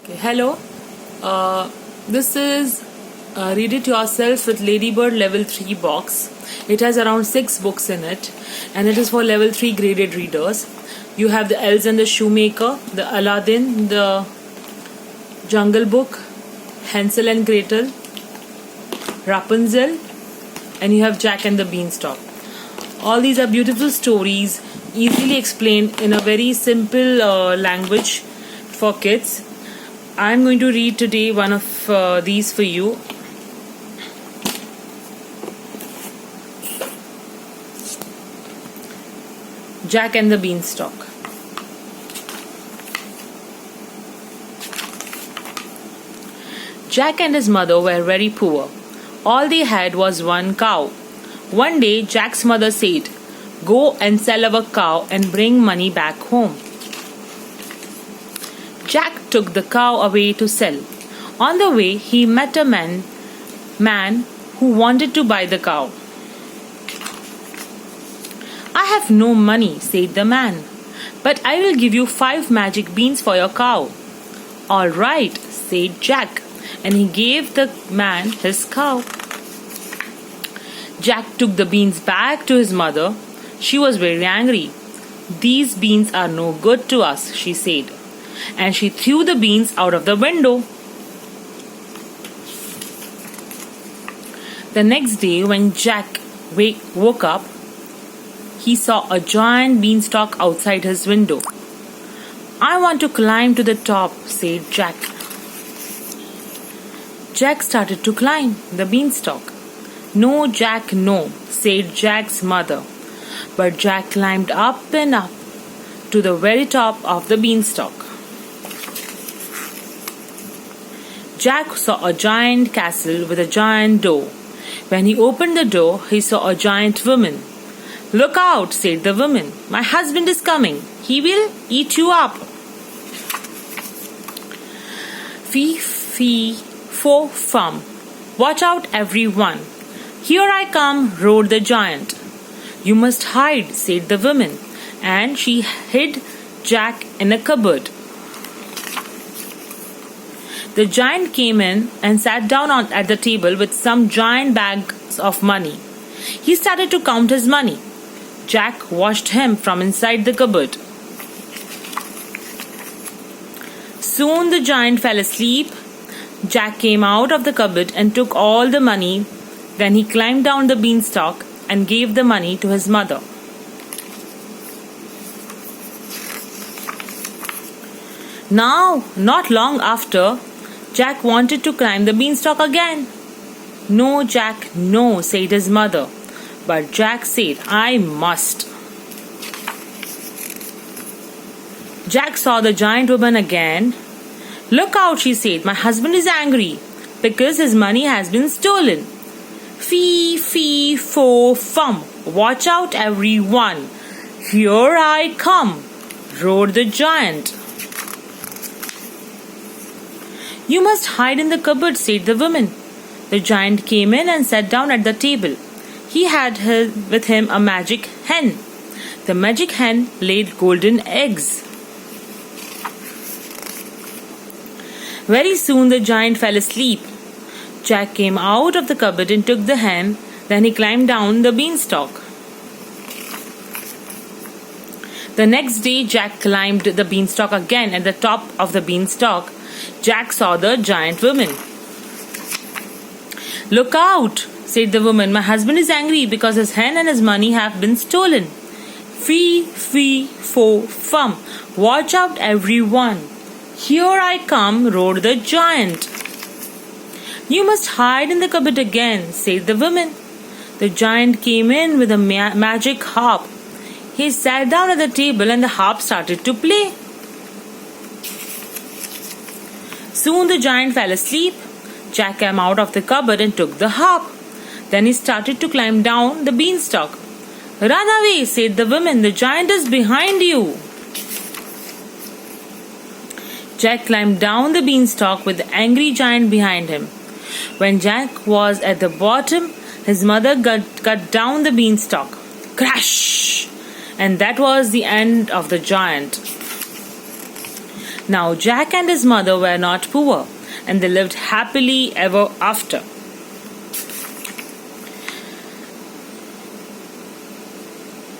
Okay, hello. This is Read It Yourself with Ladybird Level 3 box. It has around 6 books in it, and it is for Level 3 graded readers. You have the Elves and the Shoemaker, the Aladdin, the Jungle Book, Hansel and Gretel, Rapunzel, and you have Jack and the Beanstalk. All these are beautiful stories, easily explained in a very simple language for kids. I'm going to read today one of these for you. Jack and the Beanstalk. Jack and his mother were very poor. All they had was one cow. One day, Jack's mother said, "Go and sell our cow and bring money back home." Jack took the cow away to sell. On the way, he met a man who wanted to buy the cow. "I have no money," said the man, "but I will give you 5 magic beans for your cow." "All right," said Jack, and he gave the man his cow. Jack took the beans back to his mother. She was very angry. "These beans are no good to us," she said, and she threw the beans out of the window. The next day, when Jack woke up, he saw a giant beanstalk outside his window. "I want to climb to the top," said Jack. Jack started to climb the beanstalk. "No, Jack, no," said Jack's mother. But Jack climbed up and up to the very top of the beanstalk. Jack saw a giant castle with a giant door. When he opened the door, he saw a giant woman. "Look out," said the woman. "My husband is coming. He will eat you up." "Fee, fee, fo, fum. Watch out, everyone. Here I come," roared the giant. "You must hide," said the woman, and she hid Jack in a cupboard. The giant came in and sat down at the table with some giant bags of money. He started to count his money. Jack watched him from inside the cupboard. Soon the giant fell asleep. Jack came out of the cupboard and took all the money. Then he climbed down the beanstalk and gave the money to his mother. Now, not long after, Jack wanted to climb the beanstalk again. "No, Jack, no," said his mother. But Jack said, "I must." Jack saw the giant woman again. "Look out," she said. "My husband is angry because his money has been stolen." "Fee, fee, fo, fum. Watch out, everyone. Here I come," roared the giant. "You must hide in the cupboard," said the woman. The giant came in and sat down at the table. He had with him a magic hen. The magic hen laid golden eggs. Very soon the giant fell asleep. Jack came out of the cupboard and took the hen. Then he climbed down the beanstalk. The next day Jack climbed the beanstalk again. At the top of the beanstalk, Jack saw the giant woman. "Look out," said the woman. "My husband is angry because his hen and his money have been stolen." "Fee, fee, fo, fum. Watch out, everyone. Here I come," roared the giant. "You must hide in the cupboard again," said the woman. The giant came in with a magic harp. He sat down at the table and the harp started to play. Soon the giant fell asleep. Jack came out of the cupboard and took the harp. Then he started to climb down the beanstalk. "Run away," said the woman. "The giant is behind you." Jack climbed down the beanstalk with the angry giant behind him. When Jack was at the bottom, his mother cut down the beanstalk. Crash! And that was the end of the giant. Now, Jack and his mother were not poor, and they lived happily ever after.